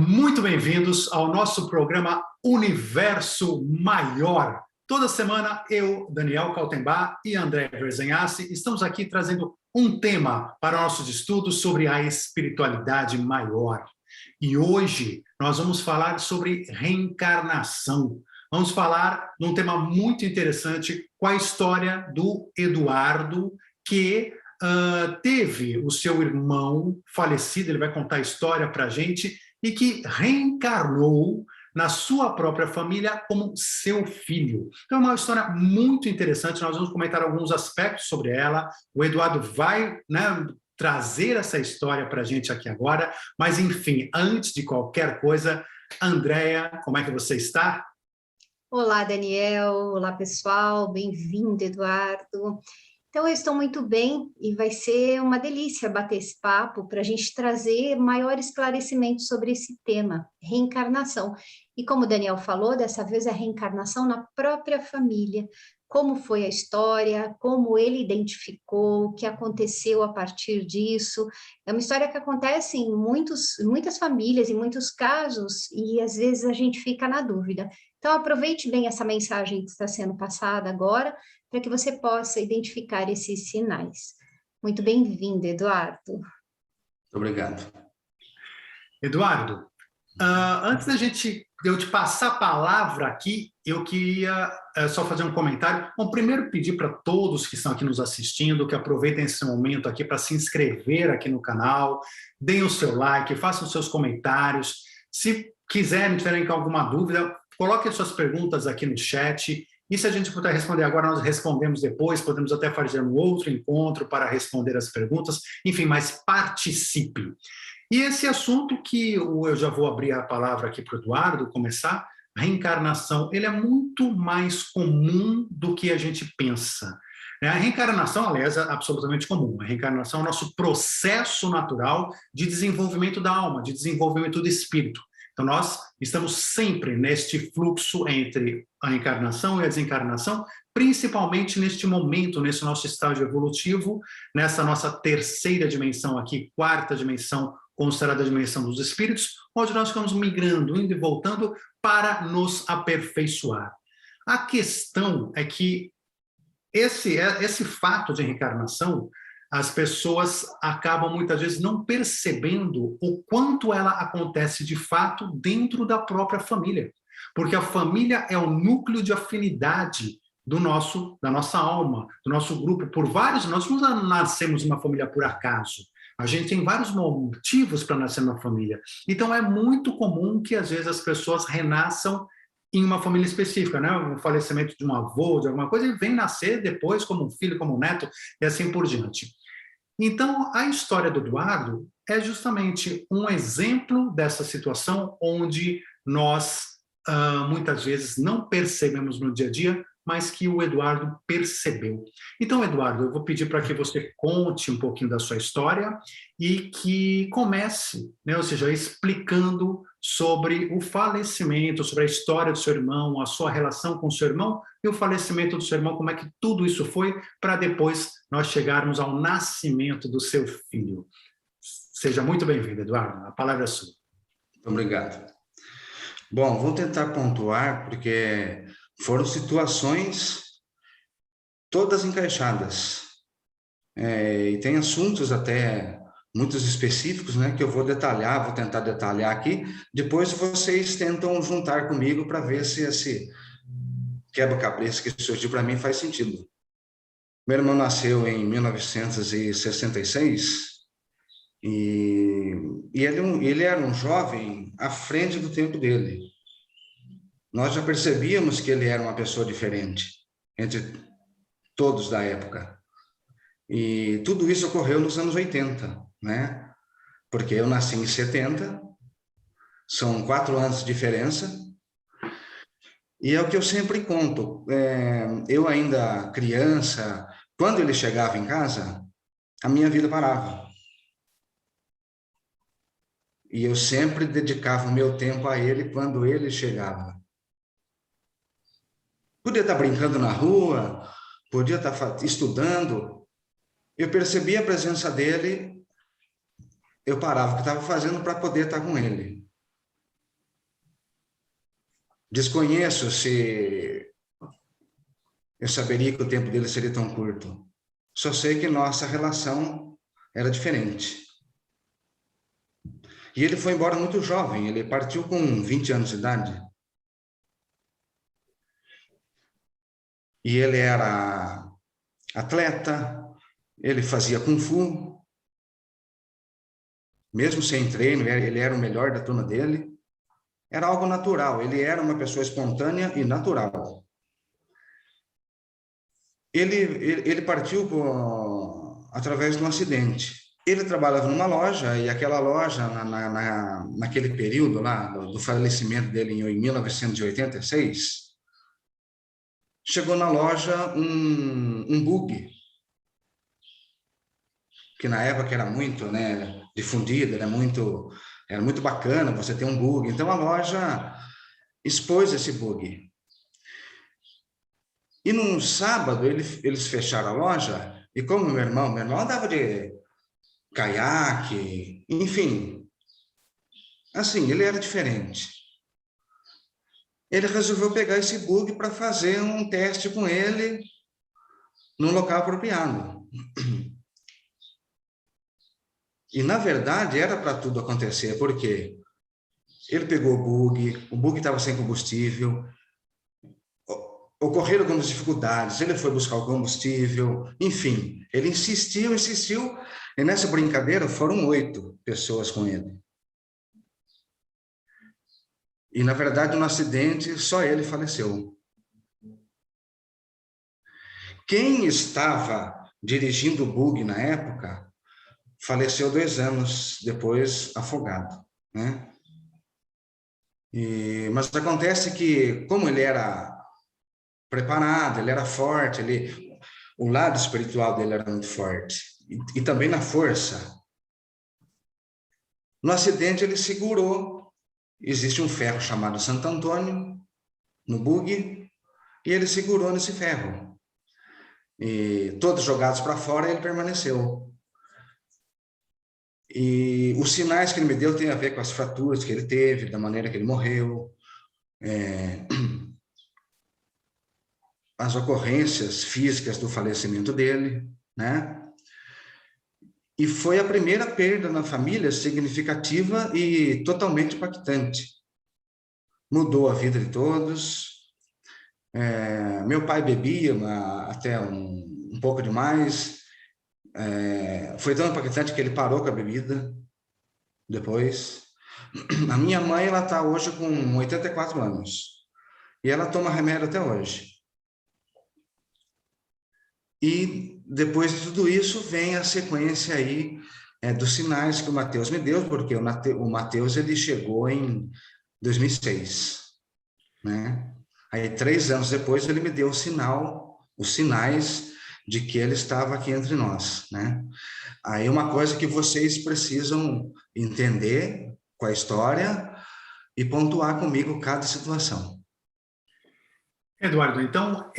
muito bem-vindos ao nosso programa Universo Maior. Toda semana eu, Daniel Kaltenbach e André Verzenhassi estamos aqui trazendo um tema para nossos estudos sobre a espiritualidade maior. E hoje nós vamos falar sobre reencarnação. Vamos falar de um tema muito interessante com a história do Eduardo, que teve o seu irmão falecido, ele vai contar a história para a gente, e que reencarnou na sua própria família como seu filho. Então é uma história muito interessante, nós vamos comentar alguns aspectos sobre ela. O Eduardo vai, trazer essa história para a gente aqui agora, mas enfim, antes de qualquer coisa, Andréia, como é que você está? Olá, Daniel. Olá, pessoal. Bem-vindo, Eduardo. Então, eu estou muito bem e vai ser uma delícia bater esse papo para a gente trazer maior esclarecimento sobre esse tema, reencarnação. E como o Daniel falou, dessa vez é reencarnação na própria família. Como foi a história, como ele identificou, o que aconteceu a partir disso. É uma história que acontece em muitas famílias, em muitos casos, e às vezes a gente fica na dúvida. Então, aproveite bem essa mensagem que está sendo passada agora, para que você possa identificar esses sinais. Muito bem-vindo, Eduardo. Muito obrigado. Eduardo, antes de eu te passar a palavra aqui, eu queria só fazer um comentário. Bom, primeiro pedir para todos que estão aqui nos assistindo, que aproveitem esse momento aqui para se inscrever aqui no canal, deem o seu like, façam seus comentários. Se quiserem, tiverem alguma dúvida, coloquem suas perguntas aqui no chat. E se a gente puder responder agora, nós respondemos depois, podemos até fazer um outro encontro para responder as perguntas. Enfim, mas participe. E esse assunto que eu já vou abrir a palavra aqui para o Eduardo começar, reencarnação, ele é muito mais comum do que a gente pensa. A reencarnação, aliás, é absolutamente comum. A reencarnação é o nosso processo natural de desenvolvimento da alma, de desenvolvimento do espírito. Então, nós estamos sempre neste fluxo entre a encarnação e a desencarnação, principalmente neste momento, nesse nosso estágio evolutivo, nessa nossa terceira dimensão aqui, quarta dimensão, considerada a dimensão dos espíritos, onde nós ficamos migrando, indo e voltando para nos aperfeiçoar. A questão é que esse fato de reencarnação, as pessoas acabam muitas vezes não percebendo o quanto ela acontece de fato dentro da própria família. Porque a família é o núcleo de afinidade da nossa alma, do nosso grupo. Nós não nascemos numa família por acaso. A gente tem vários motivos para nascer numa família. Então é muito comum que às vezes as pessoas renasçam em uma família específica, o falecimento de um avô, de alguma coisa, e vem nascer depois como um filho, como um neto, e assim por diante. Então, a história do Eduardo é justamente um exemplo dessa situação onde nós, muitas vezes, não percebemos no dia a dia, mas que o Eduardo percebeu. Então, Eduardo, eu vou pedir para que você conte um pouquinho da sua história e que comece, ou seja, explicando sobre o falecimento, sobre a história do seu irmão, a sua relação com o seu irmão e o falecimento do seu irmão, como é que tudo isso foi, para depois nós chegarmos ao nascimento do seu filho. Seja muito bem-vindo, Eduardo. A palavra é sua. Obrigado. Bom, vou tentar pontuar, porque foram situações todas encaixadas. E tem assuntos até muitos específicos, que eu vou tentar detalhar aqui. Depois vocês tentam juntar comigo para ver se esse quebra-cabeça que surgiu para mim faz sentido. Meu irmão nasceu em 1966 e ele era um jovem à frente do tempo dele. Nós já percebíamos que ele era uma pessoa diferente entre todos da época. E tudo isso ocorreu nos anos 80, Porque eu nasci em 70, são 4 anos de diferença. E é o que eu sempre conto. Eu ainda criança, quando ele chegava em casa, a minha vida parava. E eu sempre dedicava o meu tempo a ele quando ele chegava. Podia estar brincando na rua, podia estar estudando. Eu percebia a presença dele, eu parava o que estava fazendo para poder estar com ele. Desconheço se eu saberia que o tempo dele seria tão curto. Só sei que nossa relação era diferente. E ele foi embora muito jovem, ele partiu com 20 anos de idade. E ele era atleta, ele fazia Kung Fu, mesmo sem treino, ele era o melhor da turma dele. Era algo natural, ele era uma pessoa espontânea e natural. Ele partiu através de um acidente. Ele trabalhava numa loja, e aquela loja, naquele período lá, do falecimento dele em 1986, chegou na loja um bug, que na época era muito, né, difundido, era muito bacana você ter um bug. Então a loja expôs esse bug. E num sábado eles fecharam a loja, e como meu irmão andava de caiaque, enfim, assim, ele era diferente. Ele resolveu pegar esse bug para fazer um teste com ele num local apropriado. E, na verdade, era para tudo acontecer, porque ele pegou o bug estava sem combustível, ocorreram algumas dificuldades, ele foi buscar o combustível, enfim, ele insistiu, e nessa brincadeira foram 8 pessoas com ele. E, na verdade, no acidente, só ele faleceu. Quem estava dirigindo o bug na época faleceu 2 anos depois, afogado, né? Mas acontece que, como ele era preparado, ele era forte, o lado espiritual dele era muito forte, e também na força. No acidente, ele segurou, existe um ferro chamado Santo Antônio, no bug, e ele segurou nesse ferro. E todos jogados para fora, ele permaneceu. E os sinais que ele me deu têm a ver com as fraturas que ele teve, da maneira que ele morreu, as ocorrências físicas do falecimento dele, né? E foi a primeira perda na família significativa e totalmente impactante. Mudou a vida de todos. Meu pai bebia até um pouco demais. Foi tão impactante que ele parou com a bebida depois. A minha mãe, ela está hoje com 84 anos. E ela toma remédio até hoje. E depois de tudo isso, vem a sequência aí dos sinais que o Mateus me deu, porque o Mateus, ele chegou em 2006, né? Aí, 3 anos depois, ele me deu os sinais de que ele estava aqui entre nós, né? Aí, uma coisa que vocês precisam entender com a história e pontuar comigo cada situação. Eduardo, então,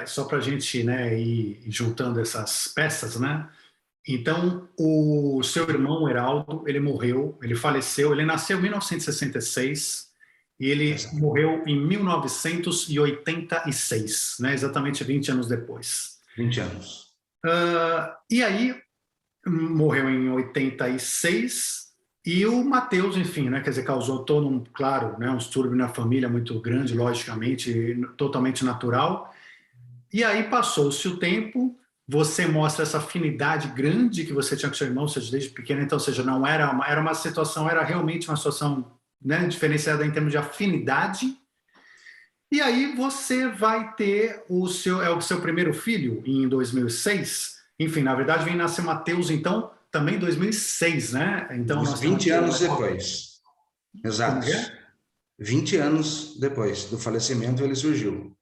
só para a gente, né, ir juntando essas peças, né? Então, o seu irmão Heraldo, ele morreu, ele faleceu, ele nasceu em 1966 e ele Exato. morreu em 1986, né? Exatamente 20 anos depois. 20 anos. E aí, morreu em 86, e o Mateus, enfim, né, quer dizer, causou todo claro, né, um distúrbio na família muito grande, logicamente, totalmente natural. E aí passou-se o tempo, você mostra essa afinidade grande que você tinha com seu irmão, ou seja, desde pequeno, então, ou seja, não era uma situação, era realmente uma situação, né, diferenciada em termos de afinidade. E aí você vai ter o seu primeiro filho em 2006. Enfim, na verdade, vem nascer Mateus, então, também em 2006, né? Então, Uns 20 anos depois. Exato. 20 anos depois do falecimento, ele surgiu.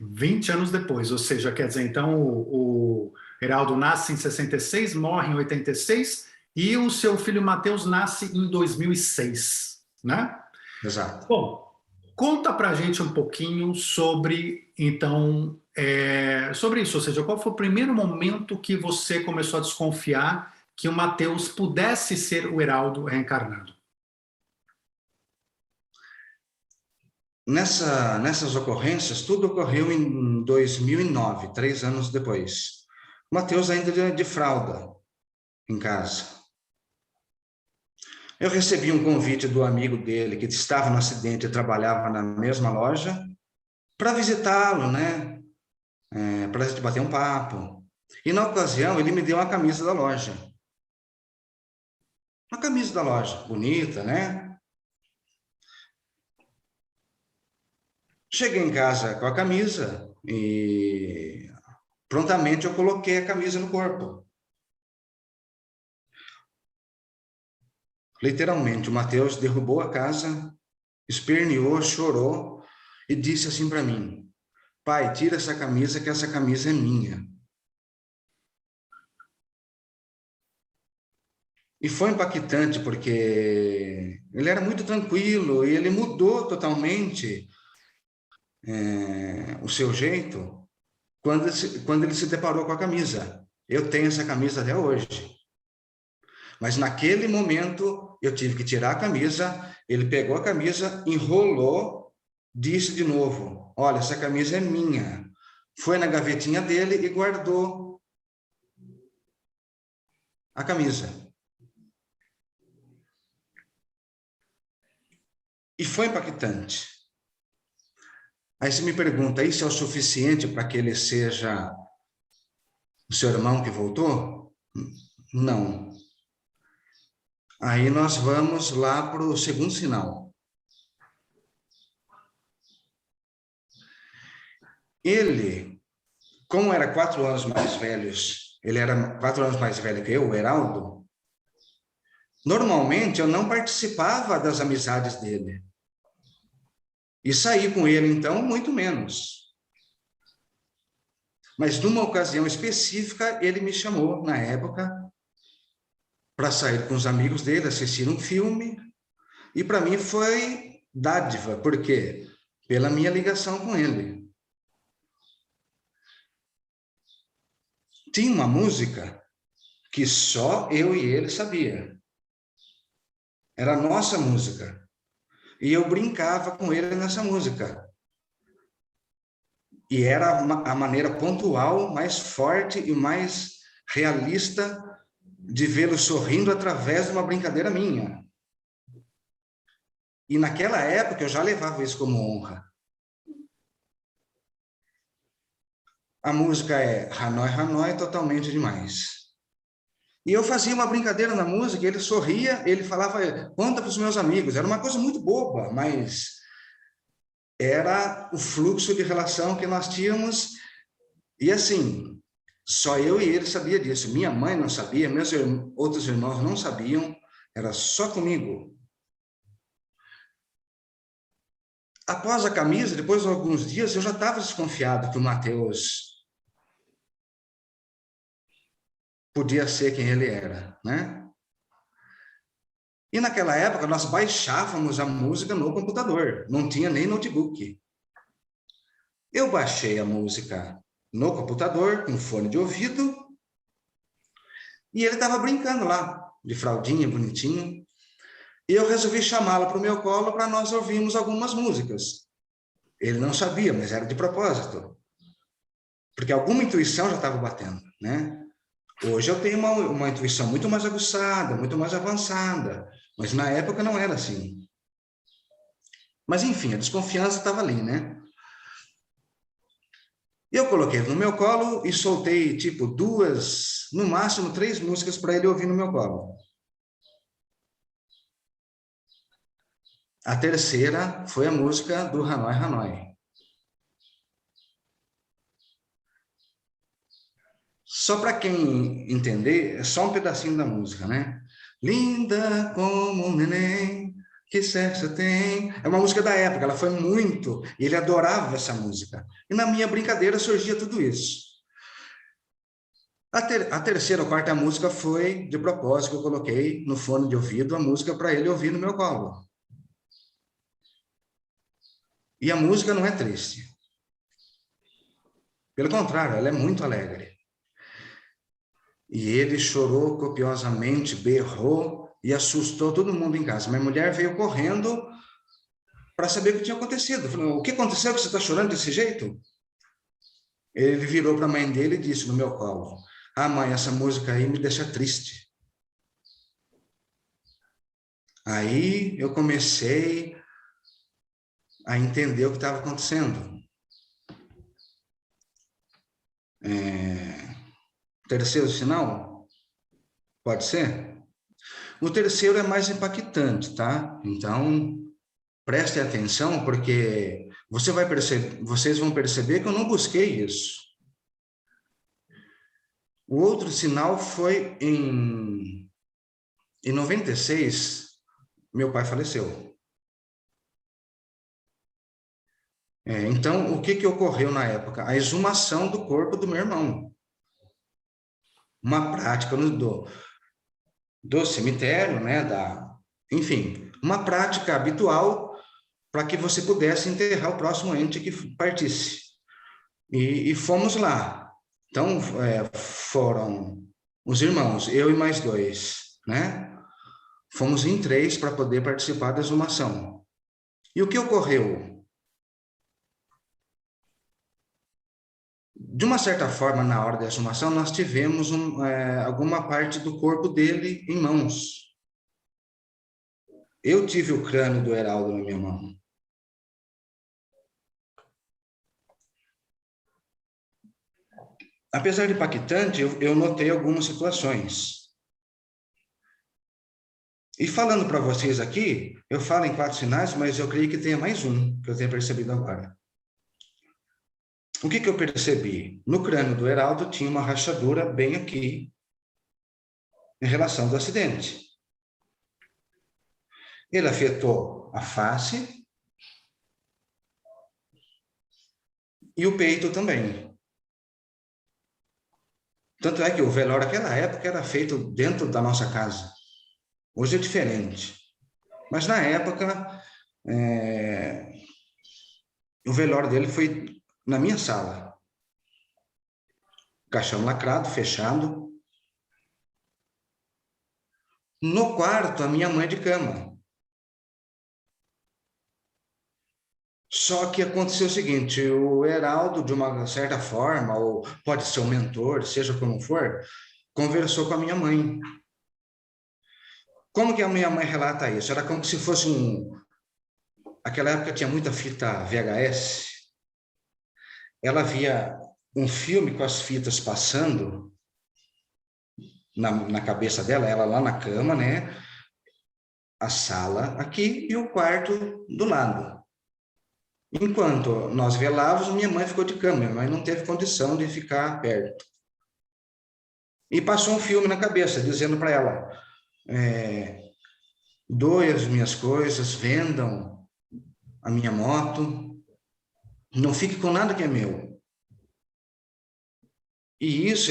20 anos depois, ou seja, quer dizer, então, o Heraldo nasce em 66, morre em 86, e o seu filho Mateus nasce em 2006, né? Exato. Bom, conta pra gente um pouquinho sobre, então, sobre isso, ou seja, qual foi o primeiro momento que você começou a desconfiar que o Mateus pudesse ser o Heraldo reencarnado? Nessas ocorrências, tudo ocorreu em 2009, 3 anos depois. O Matheus ainda de fralda em casa. Eu recebi um convite do amigo dele, que estava no acidente e trabalhava na mesma loja, para visitá-lo, né? Para a gente bater um papo. E na ocasião, ele me deu uma camisa da loja. Uma camisa da loja, bonita, né? Cheguei em casa com a camisa e prontamente eu coloquei a camisa no corpo. Literalmente, o Matheus derrubou a casa, esperneou, chorou e disse assim para mim: pai, tira essa camisa, que essa camisa é minha. E foi impactante porque ele era muito tranquilo e ele mudou totalmente o seu jeito quando ele se deparou com a camisa. Eu tenho essa camisa até hoje. Mas naquele momento eu tive que tirar a camisa, ele pegou a camisa, enrolou, disse de novo: olha, essa camisa é minha. Foi na gavetinha dele e guardou a camisa. E foi impactante. Aí você me pergunta, isso é o suficiente para que ele seja o seu irmão que voltou? Não. Aí nós vamos lá para o segundo sinal. Ele, como era 4 anos mais velhos, ele era 4 anos mais velho que eu, o Heraldo, normalmente eu não participava das amizades dele. E sair com ele, então, muito menos. Mas numa ocasião específica, ele me chamou, na época, para sair com os amigos dele, assistir um filme. E para mim foi dádiva, por quê? Pela minha ligação com ele. Tinha uma música que só eu e ele sabia. Era a nossa música. E eu brincava com ele nessa música. E era a maneira pontual, mais forte e mais realista de vê-lo sorrindo através de uma brincadeira minha. E naquela época eu já levava isso como honra. A música é Hanoi, Hanoi, totalmente demais. E eu fazia uma brincadeira na música, ele sorria, ele falava, conta para os meus amigos. Era uma coisa muito boba, mas era o fluxo de relação que nós tínhamos. E assim, só eu e ele sabia disso. Minha mãe não sabia, meus outros irmãos não sabiam, era só comigo. Após a camisa, depois de alguns dias, eu já estava desconfiado que o Matheus podia ser quem ele era, né? E naquela época, nós baixávamos a música no computador, não tinha nem notebook. Eu baixei a música no computador, com fone de ouvido, e ele estava brincando lá, de fraldinha, bonitinho. E eu resolvi chamá-lo para o meu colo para nós ouvirmos algumas músicas. Ele não sabia, mas era de propósito. Porque alguma intuição já estava batendo, né? Hoje eu tenho uma intuição muito mais aguçada, muito mais avançada, mas na época não era assim. Mas enfim, a desconfiança estava ali, né? Eu coloquei ele no meu colo e soltei tipo 2, no máximo 3 músicas para ele ouvir no meu colo. A terceira foi a música do Hanoi, Hanoi. Só para quem entender, é só um pedacinho da música, né? Linda como um neném, que sexo tem. É uma música da época, ela foi muito, e ele adorava essa música. E na minha brincadeira surgia tudo isso. A terceira ou quarta música foi, de propósito, que eu coloquei no fone de ouvido a música para ele ouvir no meu colo. E a música não é triste. Pelo contrário, ela é muito alegre. E ele chorou copiosamente, berrou e assustou todo mundo em casa. Minha mulher veio correndo para saber o que tinha acontecido. Eu falei, o que aconteceu que você está chorando desse jeito? Ele virou para a mãe dele e disse no meu colo, ah, mãe, essa música aí me deixa triste. Aí eu comecei a entender o que estava acontecendo. Terceiro sinal? Pode ser? O terceiro é mais impactante, tá? Então, prestem atenção, porque vocês vão perceber que eu não busquei isso. O outro sinal foi em 96, meu pai faleceu. Então, o que ocorreu na época? A exumação do corpo do meu irmão. Uma prática do cemitério, né? Enfim, uma prática habitual para que você pudesse enterrar o próximo ente que partisse. E fomos lá. Então, foram os irmãos, eu e mais 2, né? Fomos em 3 para poder participar da exumação. E o que ocorreu? De uma certa forma, na hora da exumação, nós tivemos alguma parte do corpo dele em mãos. Eu tive o crânio do Heraldo na minha mão. Apesar de impactante, eu notei algumas situações. E falando para vocês aqui, eu falo em 4 sinais, mas eu creio que tenha mais um que eu tenha percebido agora. O que eu percebi? No crânio do Heraldo tinha uma rachadura bem aqui, em relação ao acidente. Ele afetou a face e o peito também. Tanto é que o velório naquela época era feito dentro da nossa casa. Hoje é diferente. Mas na época, o velório dele foi na minha sala. Caixão lacrado, fechado. No quarto, a minha mãe de cama. Só que aconteceu o seguinte, o Heraldo, de uma certa forma, ou pode ser um mentor, seja como for, conversou com a minha mãe. Como que a minha mãe relata isso? Era como se fosse Aquela época tinha muita fita VHS. Ela via um filme com as fitas passando na cabeça dela, ela lá na cama, né? A sala aqui e o quarto do lado. Enquanto nós velávamos, minha mãe ficou de cama, minha mãe não teve condição de ficar perto. E passou um filme na cabeça, dizendo para ela, doem as minhas coisas, vendam a minha moto, não fique com nada que é meu. E isso,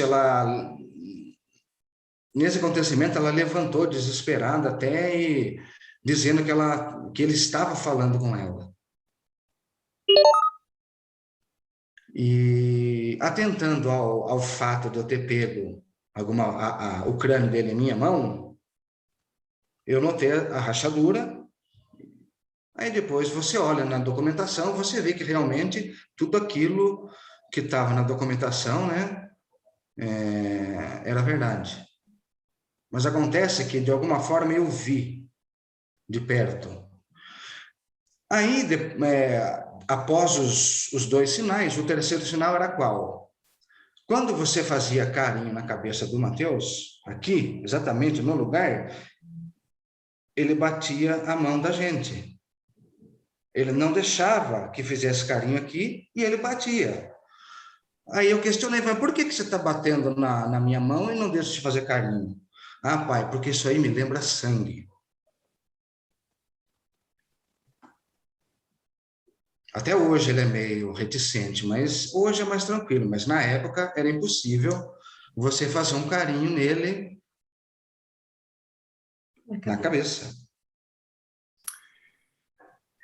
nesse acontecimento, ela levantou desesperada até dizendo que ele estava falando com ela. E atentando ao fato de eu ter pego o crânio dele em minha mão, eu notei a rachadura. Aí depois você olha na documentação, você vê que realmente tudo aquilo que estava na documentação, né, era verdade. Mas acontece que, de alguma forma, eu vi de perto. Aí, após os 2 sinais, o terceiro sinal era qual? Quando você fazia carinho na cabeça do Mateus, aqui, exatamente no lugar, ele batia a mão da gente. Ele não deixava que fizesse carinho aqui e ele batia. Aí eu questionei, por que você está batendo na minha mão e não deixa de fazer carinho? Ah, pai, porque isso aí me lembra sangue. Até hoje ele é meio reticente, mas hoje é mais tranquilo. Mas na época era impossível você fazer um carinho nele na cabeça.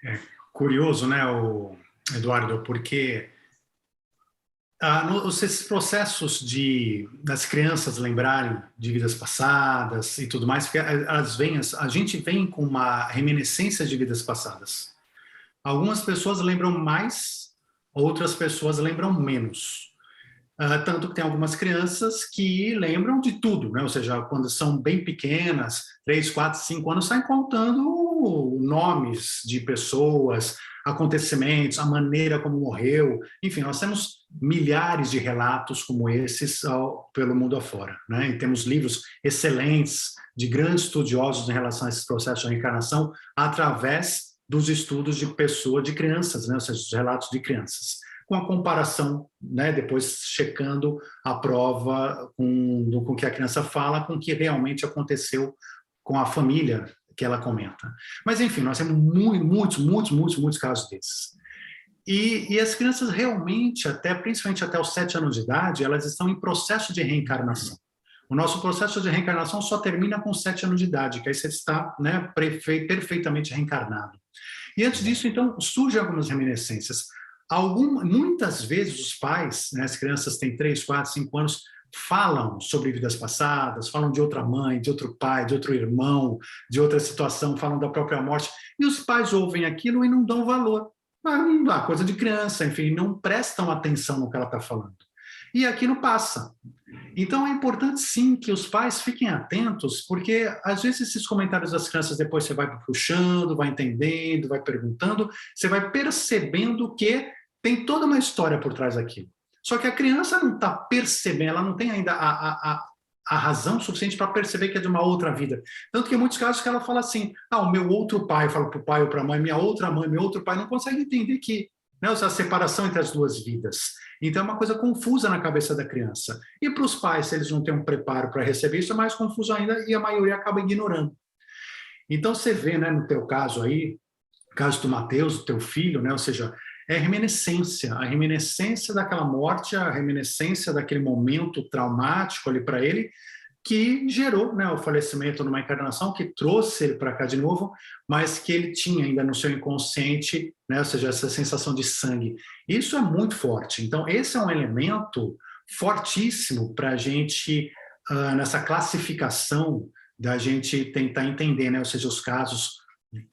É curioso, né, Eduardo, porque esses processos das crianças lembrarem de vidas passadas e tudo mais, porque a gente vem com uma reminiscência de vidas passadas. Algumas pessoas lembram mais, outras pessoas lembram menos. Tanto que tem algumas crianças que lembram de tudo, né? Ou seja, quando são bem pequenas, 3, 4, 5 anos, saem contando nomes de pessoas, acontecimentos, a maneira como morreu. Enfim, nós temos milhares de relatos como esses pelo mundo afora, né? E temos livros excelentes de grandes estudiosos em relação a esses processos de reencarnação através dos estudos de crianças, né? Ou seja, os relatos de crianças, com a comparação, né, depois checando a prova com o que a criança fala, com o que realmente aconteceu com a família que ela comenta. Mas, enfim, nós temos muitos casos desses. E as crianças realmente, principalmente até os 7 anos de idade, elas estão em processo de reencarnação. O nosso processo de reencarnação só termina com 7 anos de idade, que aí você está, né, perfeitamente reencarnado. E antes disso, então, surgem algumas reminiscências. Muitas vezes os pais, né, as crianças têm 3, 4, 5 anos, falam sobre vidas passadas, falam de outra mãe, de outro pai, de outro irmão, de outra situação, falam da própria morte, e os pais ouvem aquilo e não dão valor. Coisa de criança, enfim, não prestam atenção no que ela está falando. E aquilo passa. Então é importante sim que os pais fiquem atentos, porque às vezes esses comentários das crianças depois você vai puxando, vai entendendo, vai perguntando, você vai percebendo que tem toda uma história por trás daquilo. Só que a criança não está percebendo, ela não tem ainda a razão suficiente para perceber que é de uma outra vida. Tanto que em muitos casos que ela fala assim, o meu outro pai, fala para o pai ou para a mãe, minha outra mãe, meu outro pai, não consegue entender que, né, a separação entre as duas vidas. Então é uma coisa confusa na cabeça da criança. E para os pais, se eles não têm um preparo para receber isso, é mais confuso ainda e a maioria acaba ignorando. Então você vê, né, no teu caso aí, o caso do Mateus, do teu filho, né, ou seja, é a reminiscência daquela morte, a reminiscência daquele momento traumático ali para ele, que gerou, né, o falecimento numa encarnação, que trouxe ele para cá de novo, mas que ele tinha ainda no seu inconsciente, né, ou seja, essa sensação de sangue. Isso é muito forte. Então, esse é um elemento fortíssimo para a gente, nessa classificação, da gente tentar entender, né, ou seja, os casos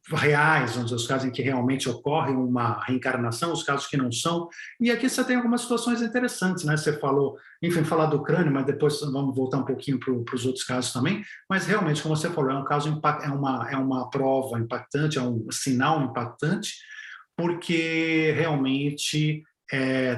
reais, vamos dizer, os casos em que realmente ocorre uma reencarnação, os casos que não são. E aqui você tem algumas situações interessantes, né? Você falou, enfim, falar do crânio, mas depois vamos voltar um pouquinho para os outros casos também. Mas realmente, como você falou, é um caso é uma prova impactante, é um sinal impactante, porque realmente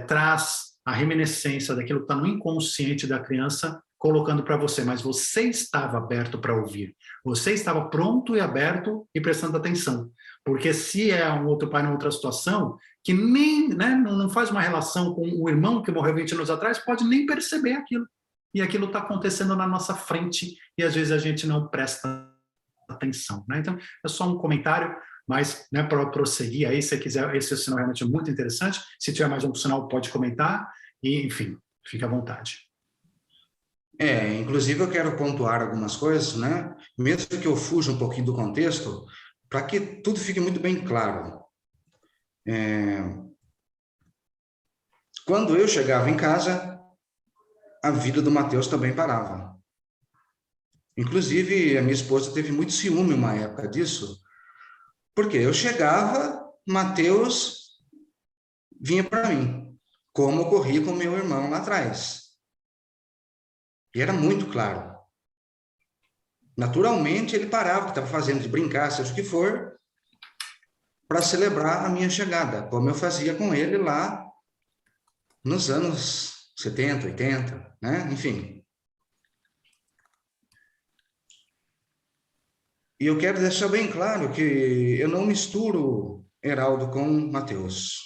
traz a reminiscência daquilo que está no inconsciente da criança, colocando para você, mas você estava aberto para ouvir, você estava pronto e aberto e prestando atenção, porque se é um outro pai em outra situação, que nem, né, não faz uma relação com o irmão que morreu 20 anos atrás, pode nem perceber aquilo, e aquilo está acontecendo na nossa frente, e às vezes a gente não presta atenção, né? Então, é só um comentário, mas, né, para prosseguir aí, se você quiser, esse sinal realmente é muito interessante, se tiver mais um sinal, pode comentar, e enfim, fique à vontade. Inclusive eu quero pontuar algumas coisas, né? Mesmo que eu fuja um pouquinho do contexto, para que tudo fique muito bem claro. Quando eu chegava em casa, a vida do Mateus também parava. Inclusive, a minha esposa teve muito ciúme uma época disso, porque eu chegava, Mateus vinha para mim, como ocorria com meu irmão lá atrás. E era muito claro. Naturalmente, ele parava o que estava fazendo, de brincar, seja o que for, para celebrar a minha chegada, como eu fazia com ele lá nos anos 70, 80, né? Enfim. E eu quero deixar bem claro que eu não misturo Heraldo com Mateus.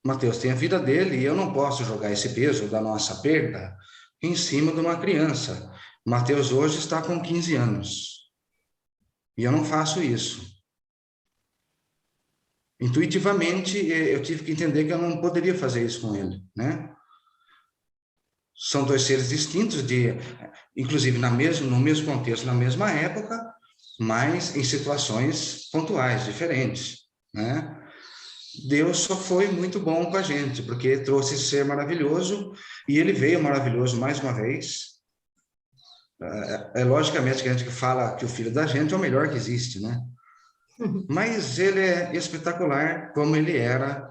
Mateus tem a vida dele e eu não posso jogar esse peso da nossa perda em cima de uma criança. Mateus hoje está com 15 anos. E eu não faço isso. Intuitivamente, eu tive que entender que eu não poderia fazer isso com ele, né? São dois seres distintos, inclusive no mesmo contexto, na mesma época, mas em situações pontuais, diferentes, né? Deus só foi muito bom com a gente, porque trouxe esse ser maravilhoso, e ele veio maravilhoso mais uma vez. Logicamente que a gente fala que o filho da gente é o melhor que existe, né? Mas ele é espetacular como ele era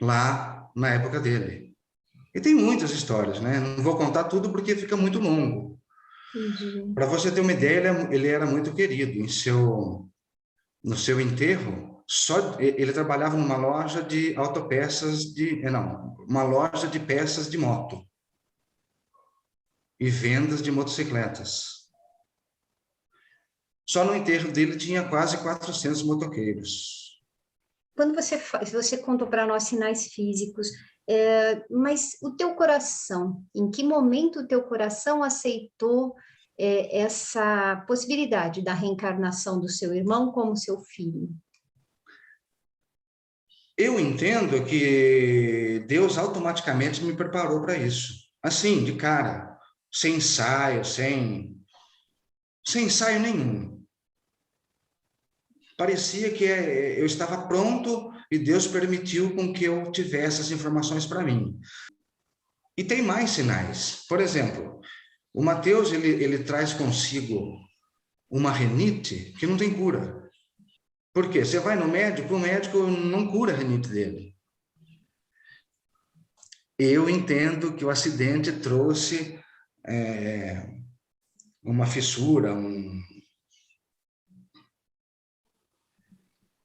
lá na época dele. E tem muitas histórias, né? Não vou contar tudo porque fica muito longo. Entendi. Para você ter uma ideia, ele era muito querido. No seu enterro, ele trabalhava numa loja de autopeças uma loja de peças de moto e vendas de motocicletas. Só no enterro dele tinha quase 400 motoqueiros. Quando você contou para nós sinais físicos, mas o teu coração, em que momento o teu coração aceitou essa possibilidade da reencarnação do seu irmão como seu filho? Eu entendo que Deus automaticamente me preparou para isso. Assim, de cara, sem ensaio, sem ensaio nenhum. Parecia que eu estava pronto e Deus permitiu com que eu tivesse as informações para mim. E tem mais sinais. Por exemplo, o Mateus, ele traz consigo uma rinite que não tem cura. Por quê? Você vai no médico, o médico não cura a rinite dele. Eu entendo que o acidente trouxe uma fissura,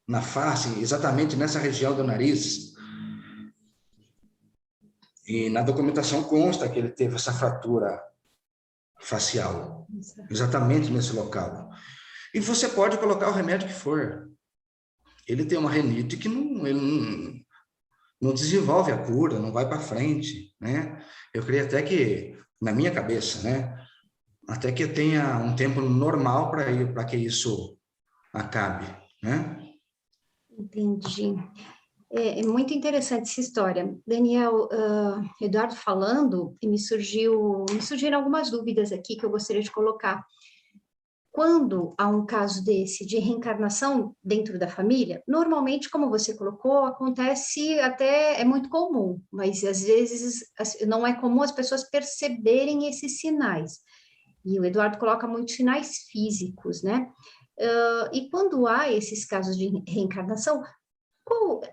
na face, exatamente nessa região do nariz. E na documentação consta que ele teve essa fratura facial, exatamente nesse local. E você pode colocar o remédio que for. Ele tem uma rinite que ele não desenvolve a cura, não vai para frente, né? Eu creio até que, na minha cabeça, né? Até que tenha um tempo normal para que isso acabe, né? Entendi. É muito interessante essa história. Daniel, Eduardo falando, e me surgiram algumas dúvidas aqui que eu gostaria de colocar. Quando há um caso desse de reencarnação dentro da família, normalmente, como você colocou, acontece é muito comum, mas às vezes não é comum as pessoas perceberem esses sinais. E o Eduardo coloca muitos sinais físicos, né? E quando há esses casos de reencarnação,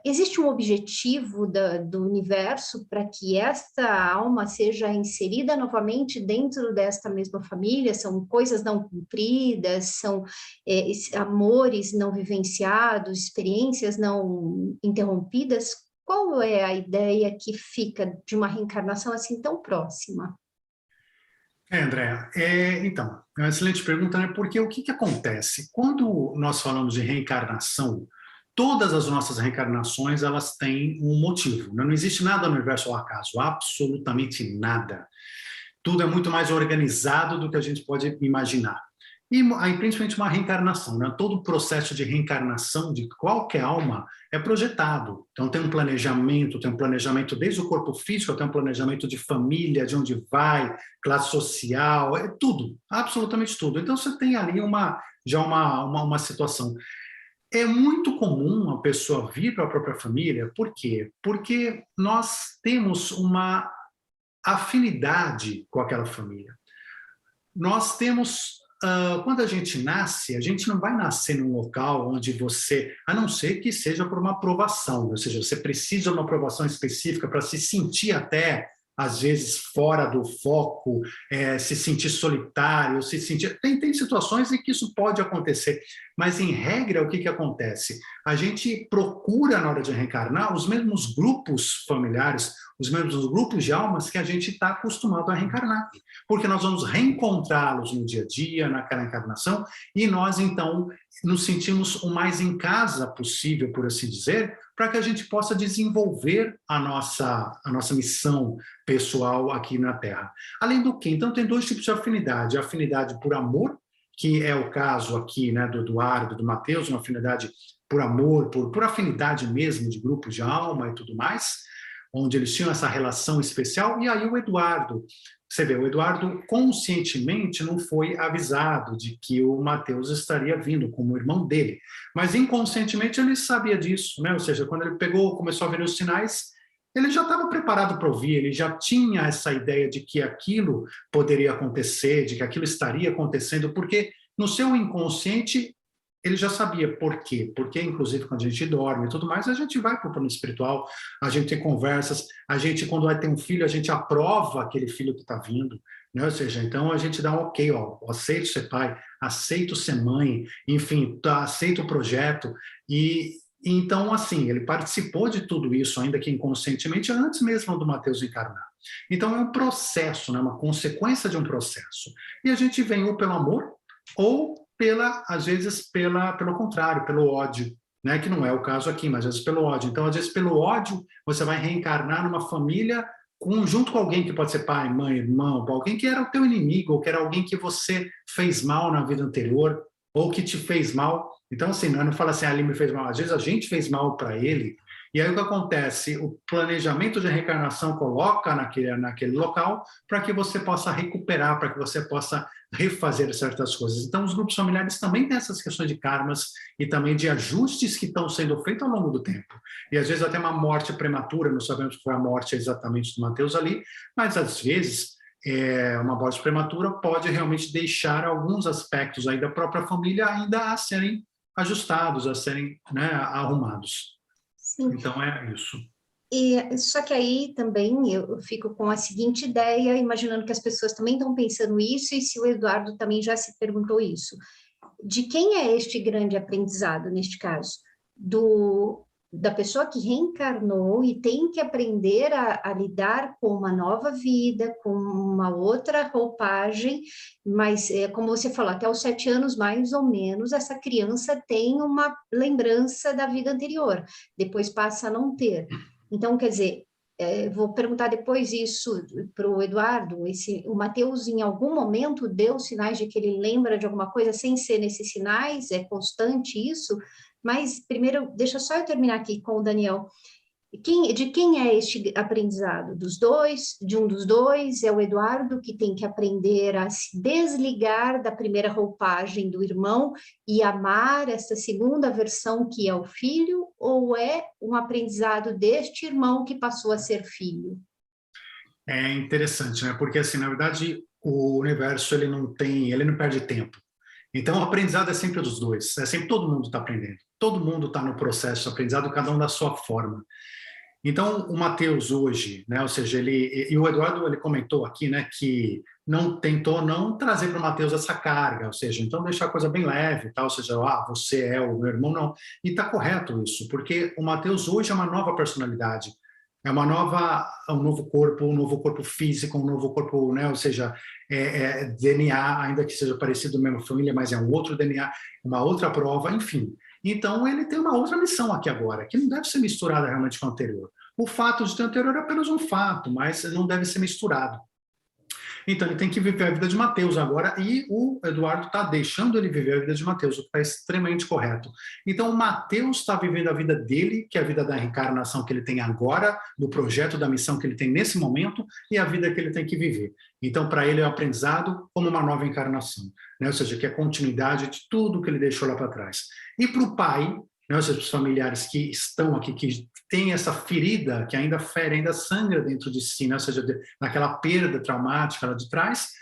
existe um objetivo do universo para que esta alma seja inserida novamente dentro desta mesma família? São coisas não cumpridas, são amores não vivenciados, experiências não interrompidas? Qual é a ideia que fica de uma reencarnação assim tão próxima? Andréa, então, é uma excelente pergunta, né? Porque o que acontece? Quando nós falamos de reencarnação, todas as nossas reencarnações, elas têm um motivo, né? Não existe nada no universo ao acaso, absolutamente nada. Tudo é muito mais organizado do que a gente pode imaginar. E aí, principalmente uma reencarnação, né? Todo o processo de reencarnação de qualquer alma é projetado. Então tem um planejamento desde o corpo físico, tem um planejamento de família, de onde vai, classe social, é tudo, absolutamente tudo. Então você tem ali já uma situação. É muito comum a pessoa vir para a própria família, por quê? Porque nós temos uma afinidade com aquela família. Nós temos, quando a gente nasce, a gente não vai nascer num local onde você, a não ser que seja por uma aprovação, ou seja, você precisa de uma aprovação específica para se sentir até, às vezes, fora do foco, se sentir solitário, se sentir... Tem situações em que isso pode acontecer, mas, em regra, o que acontece? A gente procura, na hora de reencarnar, os mesmos grupos familiares, os mesmos grupos de almas que a gente está acostumado a reencarnar, porque nós vamos reencontrá-los no dia a dia, naquela encarnação, e nós, então, nos sentimos o mais em casa possível, por assim dizer, para que a gente possa desenvolver a nossa missão pessoal aqui na Terra. Além do que, então, tem dois tipos de afinidade. A afinidade por amor, que é o caso aqui, né, do Eduardo, do Mateus, uma afinidade por amor, por afinidade mesmo de grupos de alma e tudo mais, onde eles tinham essa relação especial. E aí o Eduardo, você vê, o Eduardo conscientemente não foi avisado de que o Mateus estaria vindo como irmão dele, mas inconscientemente ele sabia disso, né? Ou seja, quando ele começou a ver os sinais, ele já estava preparado para ouvir, ele já tinha essa ideia de que aquilo poderia acontecer, de que aquilo estaria acontecendo, porque no seu inconsciente ele já sabia por quê. Porque, inclusive, quando a gente dorme e tudo mais, a gente vai para o plano espiritual, a gente tem conversas, a gente, quando vai ter um filho, a gente aprova aquele filho que está vindo, né? Ou seja, então a gente dá um ok, ó, aceito ser pai, aceito ser mãe, enfim, aceito o projeto, e então, assim, ele participou de tudo isso, ainda que inconscientemente, antes mesmo do Mateus encarnar. Então, é um processo, né? Uma consequência de um processo. E a gente vem ou pelo amor, ou às vezes, pelo contrário, pelo ódio, né? Que não é o caso aqui, mas às vezes pelo ódio. Então, às vezes, pelo ódio, você vai reencarnar numa família junto com alguém que pode ser pai, mãe, irmão, alguém que era o teu inimigo, ou que era alguém que você fez mal na vida anterior, ou que te fez mal. Então, assim, não fala assim, ele me fez mal. Às vezes a gente fez mal para ele, e aí o que acontece? O planejamento de reencarnação coloca naquele local para que você possa recuperar, para que você possa refazer certas coisas. Então, os grupos familiares também têm essas questões de karmas e também de ajustes que estão sendo feitos ao longo do tempo. E às vezes até uma morte prematura, não sabemos que foi a morte exatamente do Mateus ali, mas às vezes uma morte prematura pode realmente deixar alguns aspectos aí da própria família ainda a serem ajustados, a serem, né, arrumados. Sim. Então é isso. Só que aí também eu fico com a seguinte ideia, imaginando que as pessoas também estão pensando isso, e se o Eduardo também já se perguntou isso. De quem é este grande aprendizado, neste caso? Da pessoa que reencarnou e tem que aprender a lidar com uma nova vida, com uma outra roupagem, mas, como você falou, até os 7 anos, mais ou menos, essa criança tem uma lembrança da vida anterior, depois passa a não ter. Então, quer dizer, vou perguntar depois isso para o Eduardo, o Mateus em algum momento deu sinais de que ele lembra de alguma coisa sem ser nesses sinais? É constante isso? Mas primeiro, deixa só eu terminar aqui com o Daniel. De quem é este aprendizado? Dos dois? De um dos dois? É o Eduardo que tem que aprender a se desligar da primeira roupagem do irmão e amar essa segunda versão que é o filho? Ou é um aprendizado deste irmão que passou a ser filho? É interessante, né? Porque, assim, na verdade, o universo, ele não perde tempo. Então, o aprendizado é sempre dos dois. É sempre todo mundo está aprendendo. Todo mundo está no processo de aprendizado, cada um da sua forma. Então, o Mateus hoje, né, ou seja, e o Eduardo, ele comentou aqui, né, que tentou não trazer para o Mateus essa carga, ou seja, então deixar a coisa bem leve, tal, ou seja, você é o meu irmão, não. E está correto isso, porque o Mateus hoje é uma nova personalidade, é um novo corpo físico, um novo corpo, né, ou seja, DNA, ainda que seja parecido da mesma família, mas é um outro DNA, uma outra prova, enfim. Então, ele tem uma outra missão aqui agora, que não deve ser misturada realmente com a anterior. O fato de ter anterior é apenas um fato, mas não deve ser misturado. Então, ele tem que viver a vida de Mateus agora, e o Eduardo está deixando ele viver a vida de Mateus, o que está extremamente correto. Então, o Mateus está vivendo a vida dele, que é a vida da reencarnação que ele tem agora, do projeto, da missão que ele tem nesse momento, e a vida que ele tem que viver. Então, para ele é o aprendizado como uma nova encarnação, né? Ou seja, que é a continuidade de tudo que ele deixou lá para trás. E para o pai, né, ou seja, os familiares que estão aqui, que têm essa ferida, que ainda fere, ainda sangra dentro de si, né, ou seja, naquela perda traumática lá de trás,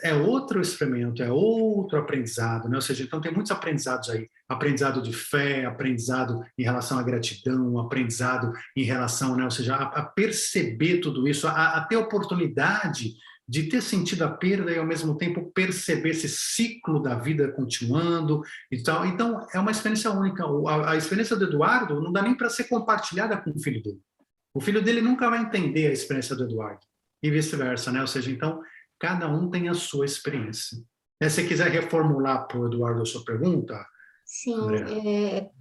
é outro experimento, é outro aprendizado, né? Ou seja, então tem muitos aprendizados aí, aprendizado de fé, aprendizado em relação à gratidão, aprendizado em relação, né, ou seja, a perceber tudo isso, a ter oportunidade de ter sentido a perda e, ao mesmo tempo, perceber esse ciclo da vida continuando e tal. Então, é uma experiência única. A experiência do Eduardo não dá nem para ser compartilhada com o filho dele. O filho dele nunca vai entender a experiência do Eduardo, e vice-versa, né? Ou seja, então, cada um tem a sua experiência. Se você quiser reformular para o Eduardo a sua pergunta... Sim,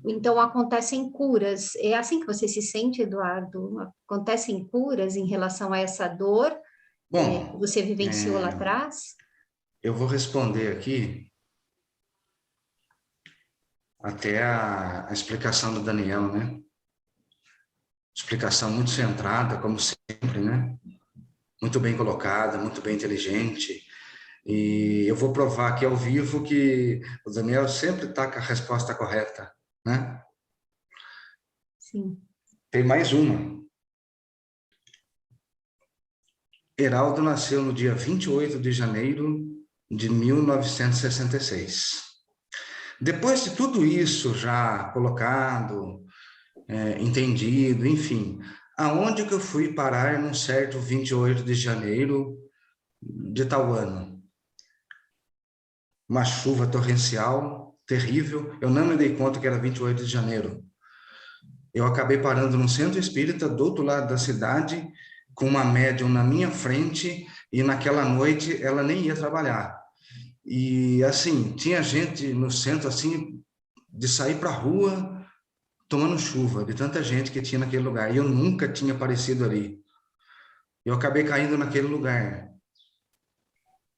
então acontecem curas. É assim que você se sente, Eduardo? Acontecem curas em relação a essa dor? Bom, que você vivenciou lá atrás? Eu vou responder aqui até a explicação do Daniel, né? Explicação muito centrada, como sempre, né? Muito bem colocada, muito bem inteligente. E eu vou provar aqui ao vivo que o Daniel sempre está com a resposta correta, né? Sim. Tem mais uma. Heraldo nasceu no dia 28 de janeiro de 1966. Depois de tudo isso já colocado, entendido, enfim, aonde que eu fui parar num certo 28 de janeiro de tal ano? Uma chuva torrencial, terrível, eu não me dei conta que era 28 de janeiro. Eu acabei parando num centro espírita do outro lado da cidade, com uma médium na minha frente, e naquela noite ela nem ia trabalhar. E assim, tinha gente no centro assim de sair para a rua tomando chuva, de tanta gente que tinha naquele lugar. E eu nunca tinha aparecido ali. Eu acabei caindo naquele lugar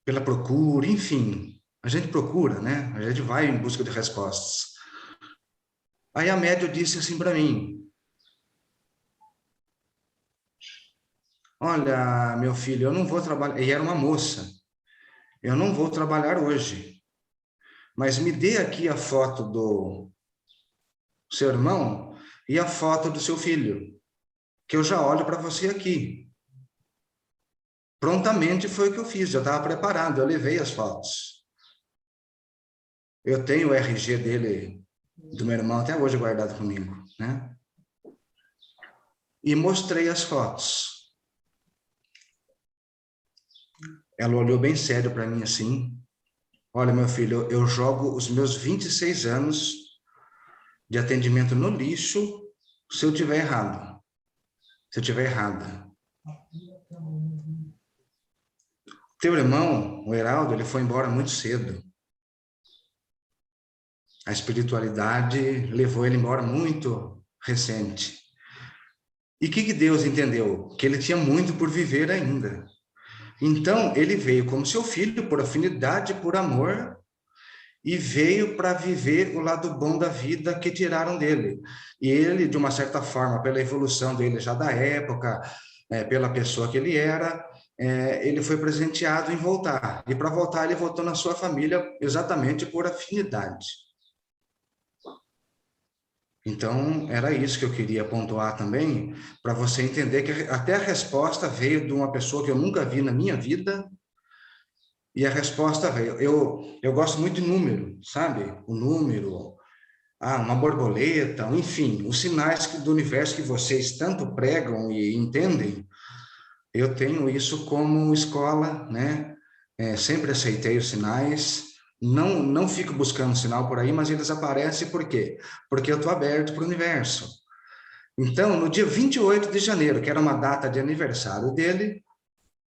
pela procura, enfim. A gente procura, né? A gente vai em busca de respostas. Aí a médium disse assim para mim: olha, meu filho, eu não vou trabalhar. E era uma moça. Eu não vou trabalhar hoje, mas me dê aqui a foto do seu irmão e a foto do seu filho, que eu já olho para você aqui. Prontamente foi o que eu fiz, eu estava preparado, eu levei as fotos. Eu tenho o RG dele, do meu irmão, até hoje guardado comigo, né? E mostrei as fotos. Ela olhou bem sério para mim assim: olha, meu filho, eu jogo os meus 26 anos de atendimento no lixo se eu tiver errado. Se eu tiver errada. Teu irmão, o Heraldo, ele foi embora muito cedo. A espiritualidade levou ele embora muito recente. E o que Deus entendeu? Que ele tinha muito por viver ainda. Então, ele veio como seu filho, por afinidade, por amor, e veio para viver o lado bom da vida que tiraram dele. E ele, de uma certa forma, pela evolução dele já da época, pela pessoa que ele era, ele foi presenteado em voltar. E para voltar, ele voltou na sua família exatamente por afinidade. Então, era isso que eu queria pontuar também, para você entender que até a resposta veio de uma pessoa que eu nunca vi na minha vida, e a resposta veio. Eu gosto muito de número, sabe? O número, uma borboleta, enfim, os sinais do universo que vocês tanto pregam e entendem, eu tenho isso como escola, né? Sempre aceitei os sinais. Não fico buscando sinal por aí, mas eles aparecem por quê? Porque eu estou aberto para o universo. Então, no dia 28 de janeiro, que era uma data de aniversário dele,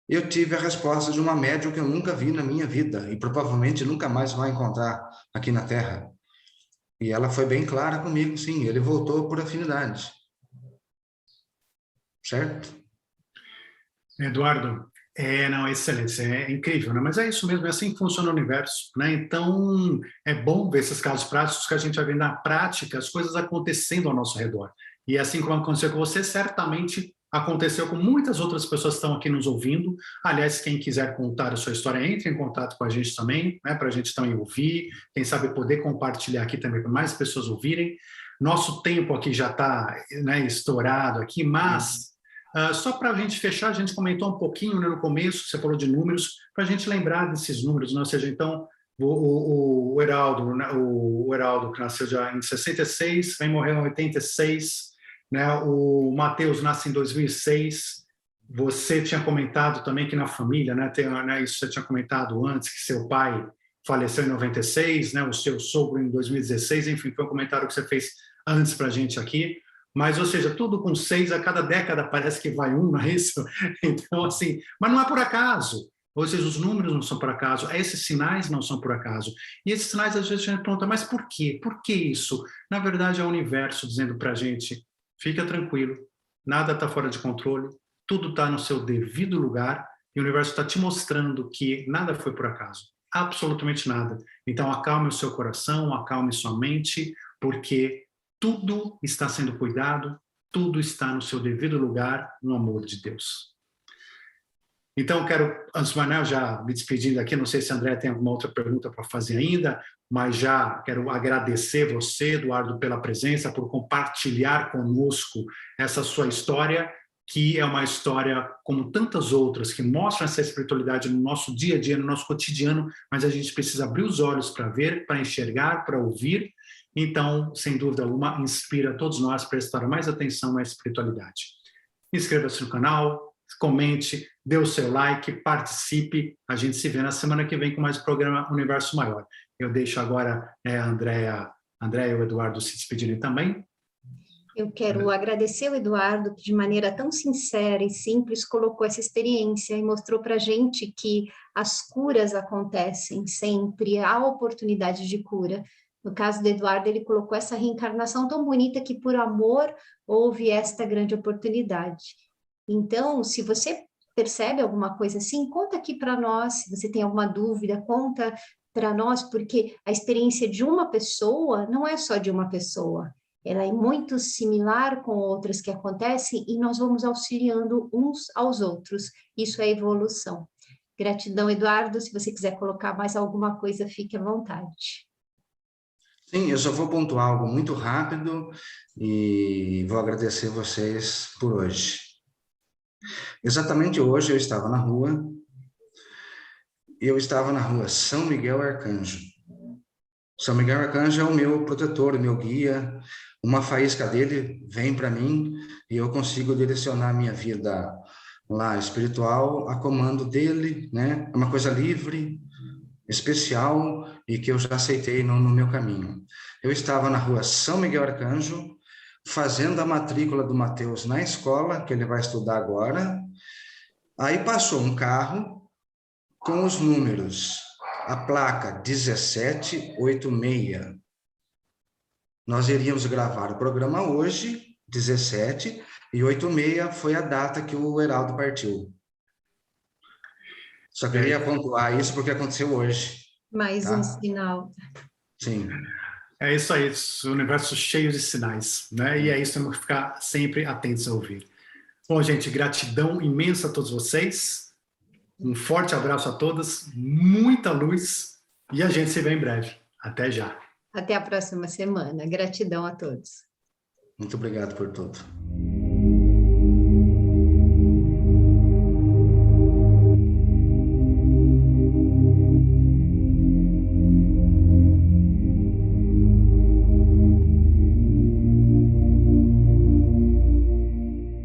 eu tive a resposta de uma médium que eu nunca vi na minha vida e provavelmente nunca mais vai encontrar aqui na Terra. E ela foi bem clara comigo, sim, ele voltou por afinidade. Certo? Eduardo, não, excelente, é incrível, né? Mas é isso mesmo, é assim que funciona o universo, né? Então, é bom ver esses casos práticos que a gente vai ver na prática as coisas acontecendo ao nosso redor. E assim como aconteceu com você, certamente aconteceu com muitas outras pessoas que estão aqui nos ouvindo. Aliás, quem quiser contar a sua história, entre em contato com a gente também, né? Para a gente também ouvir, quem sabe poder compartilhar aqui também para mais pessoas ouvirem. Nosso tempo aqui já está, né, estourado aqui, mas... só para a gente fechar, a gente comentou um pouquinho, né, no começo, você falou de números, para a gente lembrar desses números, né? Ou seja, então, o Heraldo, né, o Heraldo, que nasceu já em 66, vai morrer em 86, né? O Mateus nasce em 2006, você tinha comentado também que na família, né, isso você tinha comentado antes, que seu pai faleceu em 96, né, o seu sogro em 2016, enfim, foi um comentário que você fez antes para a gente aqui. Mas, ou seja, tudo com 6, a cada década parece que vai um, não é isso? Então, assim, mas não é por acaso. Ou seja, os números não são por acaso, esses sinais não são por acaso. E esses sinais, às vezes, a gente pergunta, mas por quê? Por que isso? Na verdade, é o universo dizendo para a gente, fica tranquilo, nada está fora de controle, tudo está no seu devido lugar, e o universo está te mostrando que nada foi por acaso, absolutamente nada. Então, acalme o seu coração, acalme sua mente, porque tudo está sendo cuidado, tudo está no seu devido lugar, no amor de Deus. Então, quero, antes de mais nada, já me despedindo aqui, não sei se a André tem alguma outra pergunta para fazer ainda, mas já quero agradecer você, Eduardo, pela presença, por compartilhar conosco essa sua história, que é uma história como tantas outras, que mostram essa espiritualidade no nosso dia a dia, no nosso cotidiano, mas a gente precisa abrir os olhos para ver, para enxergar, para ouvir. Então, sem dúvida alguma, inspira todos nós a prestar mais atenção à espiritualidade. Inscreva-se no canal, comente, dê o seu like, participe. A gente se vê na semana que vem com mais um programa Universo Maior. Eu deixo agora a Andréia e o Eduardo se despedirem também. Eu quero agradecer o Eduardo, que de maneira tão sincera e simples colocou essa experiência e mostrou para a gente que as curas acontecem sempre, há oportunidade de cura. No caso do Eduardo, ele colocou essa reencarnação tão bonita que, por amor, houve esta grande oportunidade. Então, se você percebe alguma coisa assim, conta aqui para nós. Se você tem alguma dúvida, conta para nós, porque a experiência de uma pessoa não é só de uma pessoa. Ela é muito similar com outras que acontecem e nós vamos auxiliando uns aos outros. Isso é evolução. Gratidão, Eduardo. Se você quiser colocar mais alguma coisa, fique à vontade. Sim, eu só vou pontuar algo muito rápido e vou agradecer vocês por hoje. Exatamente hoje eu estava na rua São Miguel Arcanjo. São Miguel Arcanjo é o meu protetor, o meu guia. Uma faísca dele vem para mim e eu consigo direcionar a minha vida lá espiritual a comando dele, né? É uma coisa livre, especial e que eu já aceitei no meu caminho. Eu estava na rua São Miguel Arcanjo, fazendo a matrícula do Mateus na escola, que ele vai estudar agora. Aí passou um carro com os números, a placa 1786. Nós iríamos gravar o programa hoje, 17, e 86 foi a data que o Heraldo partiu. Só queria pontuar isso porque aconteceu hoje. Mais um sinal. Sim. É isso aí, o universo cheio de sinais, né? E é isso, temos que ficar sempre atentos a ouvir. Bom, gente, gratidão imensa a todos vocês. Um forte abraço a todas, muita luz e a gente se vê em breve. Até já. Até a próxima semana. Gratidão a todos. Muito obrigado por tudo.